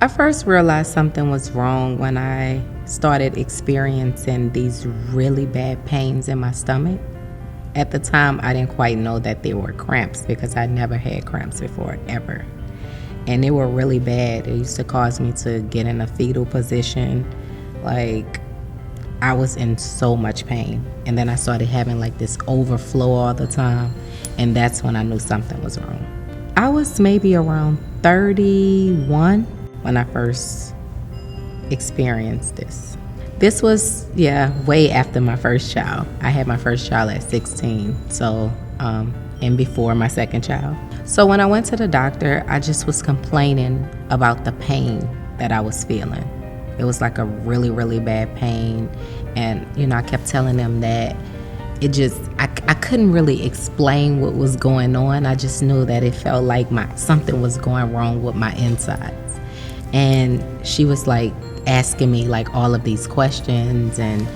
I first realized something was wrong when I started experiencing these really bad pains in my stomach. At the time, I didn't quite know that they were cramps because I never had cramps before, ever. And they were really bad. It used to cause me to get in a fetal position. Like, I was in so much pain. And then I started having like this overflow all the time. And that's when I knew something was wrong. I was maybe around 31 when I first experienced this. This was, way after my first child. I had my first child at 16, so, and before my second child. So when I went to the doctor, I just was complaining about the pain that I was feeling. It was like a really, really bad pain. And, I kept telling them that it just, I couldn't really explain what was going on. I just knew that it felt like something was going wrong with my insides. And she was like asking me like all of these questions and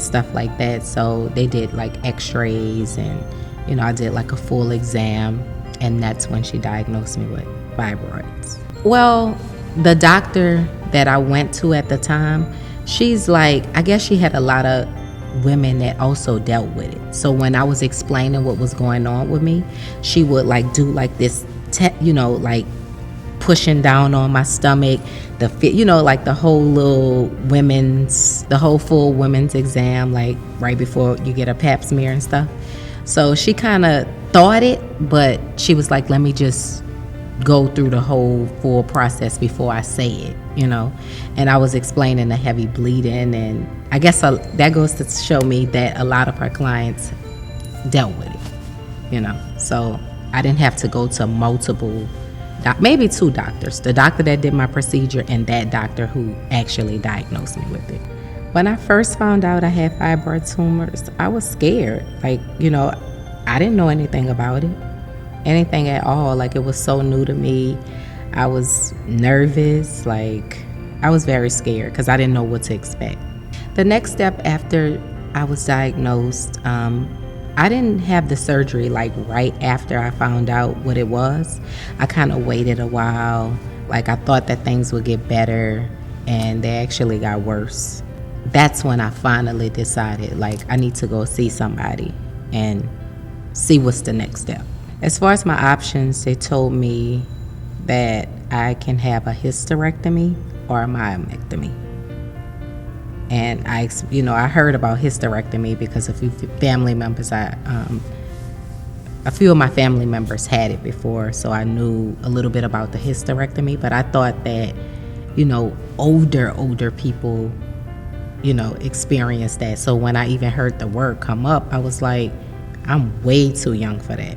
stuff like that. So they did like x-rays and, I did like a full exam. And that's when she diagnosed me with fibroids. Well, the doctor that I went to at the time, she's like, I guess she had a lot of women that also dealt with it. So when I was explaining what was going on with me, she would like do like this, like pushing down on my stomach, like the whole the whole full women's exam, like right before you get a pap smear and stuff. So she kind of thought it, but she was like, let me just go through the whole full process before I say it, And I was explaining the heavy bleeding, and I guess that goes to show me that a lot of her clients dealt with it, So I didn't have to go to multiple, maybe 2 doctors, the doctor that did my procedure and that doctor who actually diagnosed me with it. When I first found out I had fibroid tumors, I was scared. Like, I didn't know anything about it, anything at all. Like, it was so new to me. I was nervous. Like, I was very scared because I didn't know what to expect. The next step after I was diagnosed, I didn't have the surgery like right after I found out what it was. I kind of waited a while. Like, I thought that things would get better, and they actually got worse. That's when I finally decided, like, I need to go see somebody and see what's the next step. As far as my options, they told me that I can have a hysterectomy or a myomectomy. And I heard about hysterectomy because a few family members, a few of my family members had it before, so I knew a little bit about the hysterectomy. But I thought that, older people, experienced that. So when I even heard the word come up, I was like, I'm way too young for that.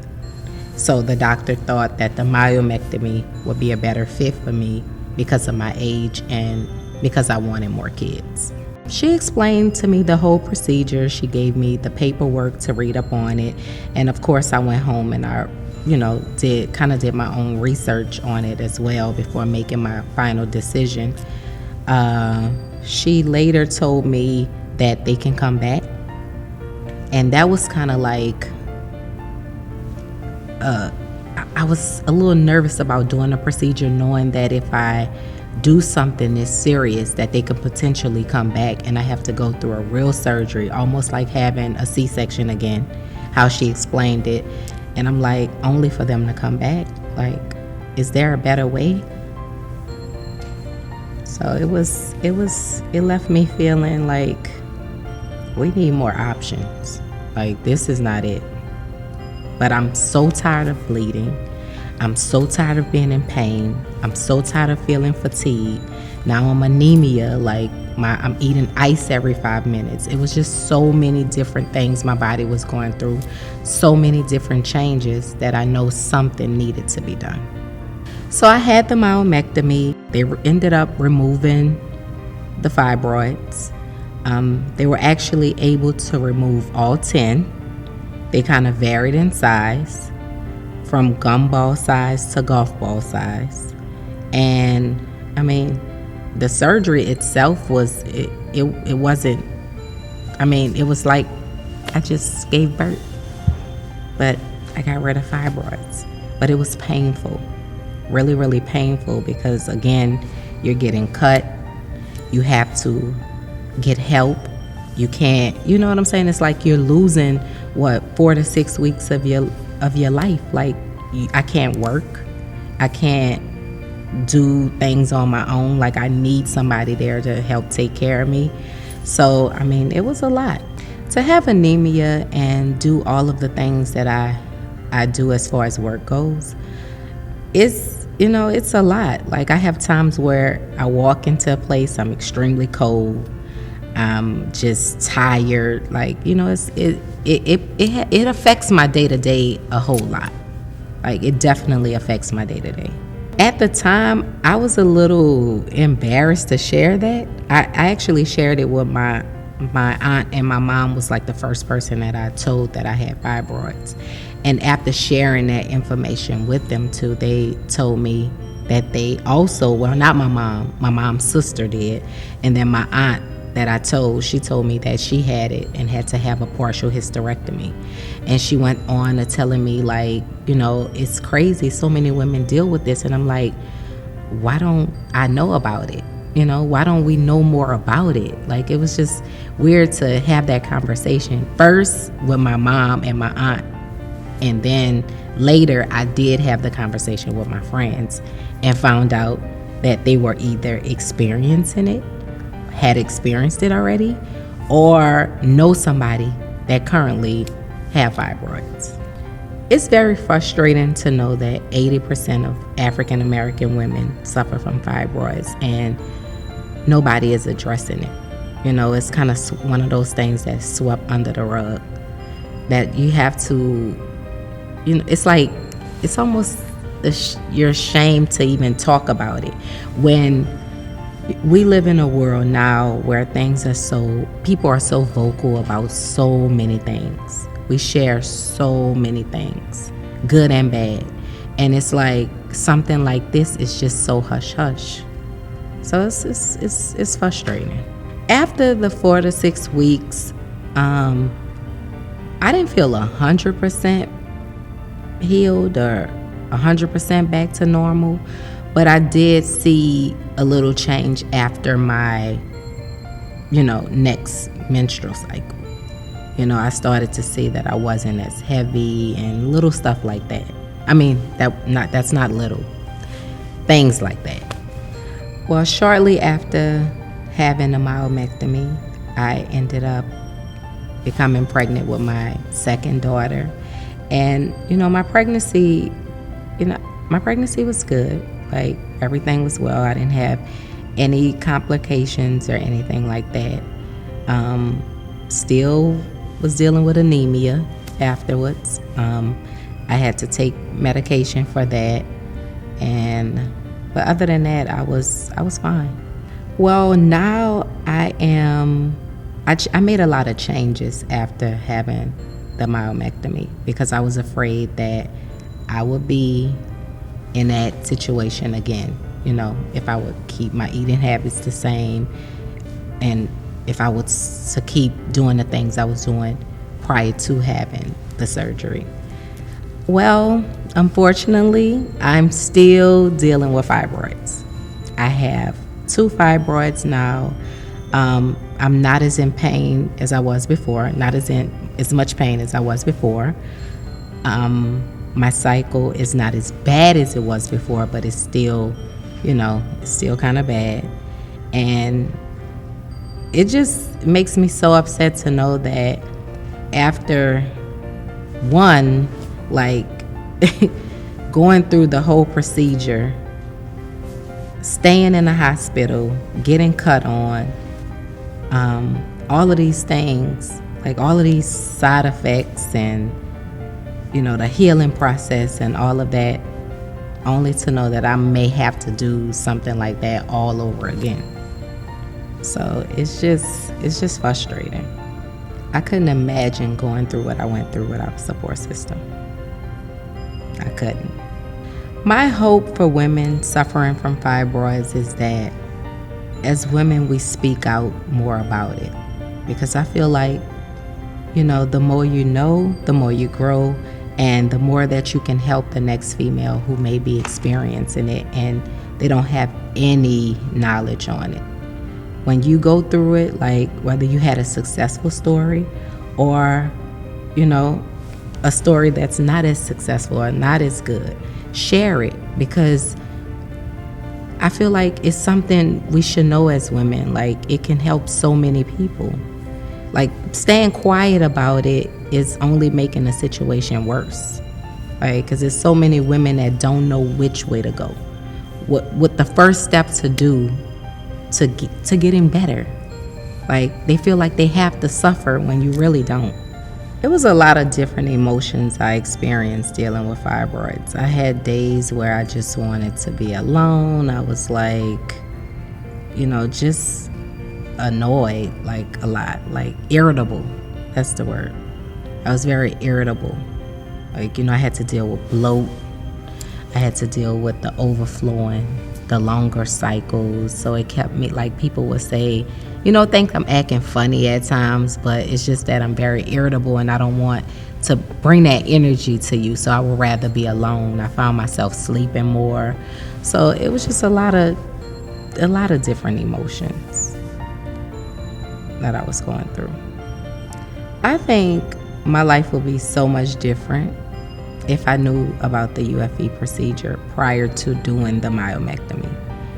So the doctor thought that the myomectomy would be a better fit for me because of my age and because I wanted more kids. She explained to me the whole procedure. She gave me the paperwork to read up on it. And of course I went home and I, did my own research on it as well before making my final decision. She later told me that they can come back. And that was kind of like, I was a little nervous about doing the procedure, knowing that if I do something that's serious, that they could potentially come back and I have to go through a real surgery, almost like having a C-section again, how she explained it. And I'm like, only for them to come back? Like, is there a better way? So it left me feeling like we need more options. Like, this is not it. But I'm so tired of bleeding. I'm so tired of being in pain. I'm so tired of feeling fatigued. Now I'm anemia, like I'm eating ice every 5 minutes. It was just so many different things my body was going through, so many different changes that I know something needed to be done. So I had the myomectomy. They ended up removing the fibroids. They were actually able to remove all 10. They kind of varied in size, from gumball size to golf ball size. And I mean, the surgery itself was, it wasn't, I mean, it was like I just gave birth, but I got rid of fibroids. But it was painful, really, really painful, because again, you're getting cut, you have to get help. You can't, you know what I'm saying? It's like you're losing 4 to 6 weeks of your life. Like, I can't work. I can't do things on my own. Like, I need somebody there to help take care of me. So, I mean, it was a lot. To have anemia and do all of the things that I do as far as work goes, it's a lot. Like, I have times where I walk into a place, I'm extremely cold, I'm just tired. Like, it affects my day-to-day a whole lot. Like, it definitely affects my day-to-day. At the time, I was a little embarrassed to share that. I actually shared it with my aunt, and my mom was like the first person that I told that I had fibroids. And after sharing that information with them too, they told me that they also, well, not my mom, my mom's sister did. And then my aunt that I told, she told me that she had it and had to have a partial hysterectomy. And she went on to telling me, like, it's crazy, so many women deal with this. And I'm like, why don't I know about it? Why don't we know more about it? Like, it was just weird to have that conversation first with my mom and my aunt. And then later, I did have the conversation with my friends and found out that they were either experiencing it, had experienced it already, or know somebody that currently have fibroids. It's very frustrating to know that 80% of African American women suffer from fibroids and nobody is addressing it. It's kind of one of those things that's swept under the rug, that you have to, it's like, it's almost you're ashamed to even talk about it. When we live in a world now where people are so vocal about so many things. We share so many things, good and bad. And it's like something like this is just so hush-hush. So it's frustrating. After the 4 to 6 weeks, I didn't feel 100% healed or 100% back to normal, but I did see a little change after my, next menstrual cycle. I started to see that I wasn't as heavy and little stuff like that. I mean, that's not little. Things like that. Well, shortly after having a myomectomy, I ended up becoming pregnant with my second daughter. And, my pregnancy was good. Like, everything was well. I didn't have any complications or anything like that. Still was dealing with anemia afterwards. I had to take medication for that. But other than that, I was fine. Well, now I made a lot of changes after having the myomectomy, because I was afraid that I would be in that situation again. If I would keep my eating habits the same, and if I was to keep doing the things I was doing prior to having the surgery. Well, unfortunately, I'm still dealing with fibroids. I have 2 fibroids now. I'm not as in pain as I was before, not as much pain as I was before. My cycle is not as bad as it was before, but it's still, it's still kind of bad. And it just makes me so upset to know that after going through the whole procedure, staying in the hospital, getting cut on, all of these things, like all of these side effects and, the healing process and all of that, only to know that I may have to do something like that all over again. So it's just frustrating. I couldn't imagine going through what I went through without a support system. I couldn't. My hope for women suffering from fibroids is that as women, we speak out more about it, because I feel like, the more you know, the more you grow, and the more that you can help the next female who may be experiencing it, and They don't have any knowledge on it. When you go through it, like whether you had a successful story or, a story that's not as successful or not as good, share it, because I feel like it's something we should know as women. Like, it can help so many people. Like, staying quiet about it is only making the situation worse. Like, because there's so many women that don't know which way to go. What the first step to do to getting better. Like, they feel like they have to suffer when you really don't. It was a lot of different emotions I experienced dealing with fibroids. I had days where I just wanted to be alone. I was like, just annoyed, like a lot, like irritable. That's the word. I was very irritable. Like, I had to deal with bloat. I had to deal with the overflowing, the longer cycles. So it kept me, like, people would say, think I'm acting funny at times, but it's just that I'm very irritable and I don't want to bring that energy to you. So I would rather be alone. I found myself sleeping more. So it was just a lot of different emotions that I was going through. I think my life would be so much different if I knew about the UFE procedure prior to doing the myomectomy.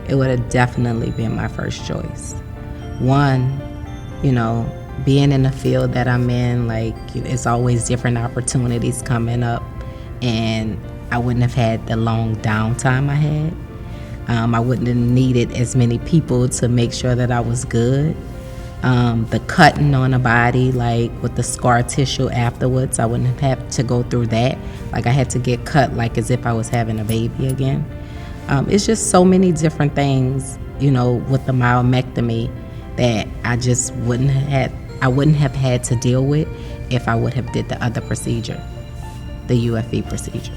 It would have definitely been my first choice. One, being in the field that I'm in, like, it's always different opportunities coming up, and I wouldn't have had the long downtime I had. I wouldn't have needed as many people to make sure that I was good. The cutting on the body, like with the scar tissue afterwards, I wouldn't have had to go through that. Like, I had to get cut like as if I was having a baby again. It's just so many different things, with the myomectomy that I just wouldn't have had to deal with if I would have did the other procedure, the UFE procedure.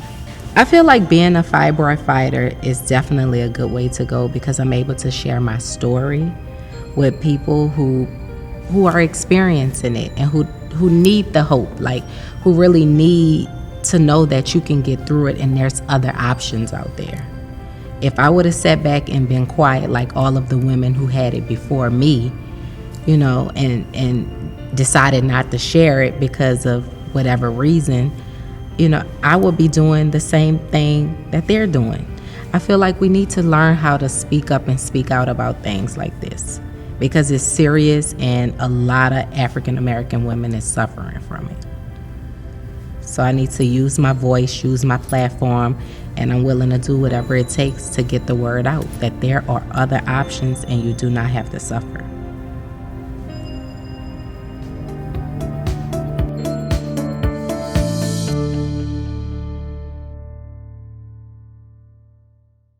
I feel like being a fibroid fighter is definitely a good way to go, because I'm able to share my story with people who are experiencing it and who need the hope, like who really need to know that you can get through it and there's other options out there. If I would have sat back and been quiet like all of the women who had it before me, and decided not to share it because of whatever reason, I would be doing the same thing that they're doing. I feel like we need to learn how to speak up and speak out about things like this, because it's serious and a lot of African American women is suffering from it. So I need to use my voice, use my platform, and I'm willing to do whatever it takes to get the word out that there are other options and you do not have to suffer.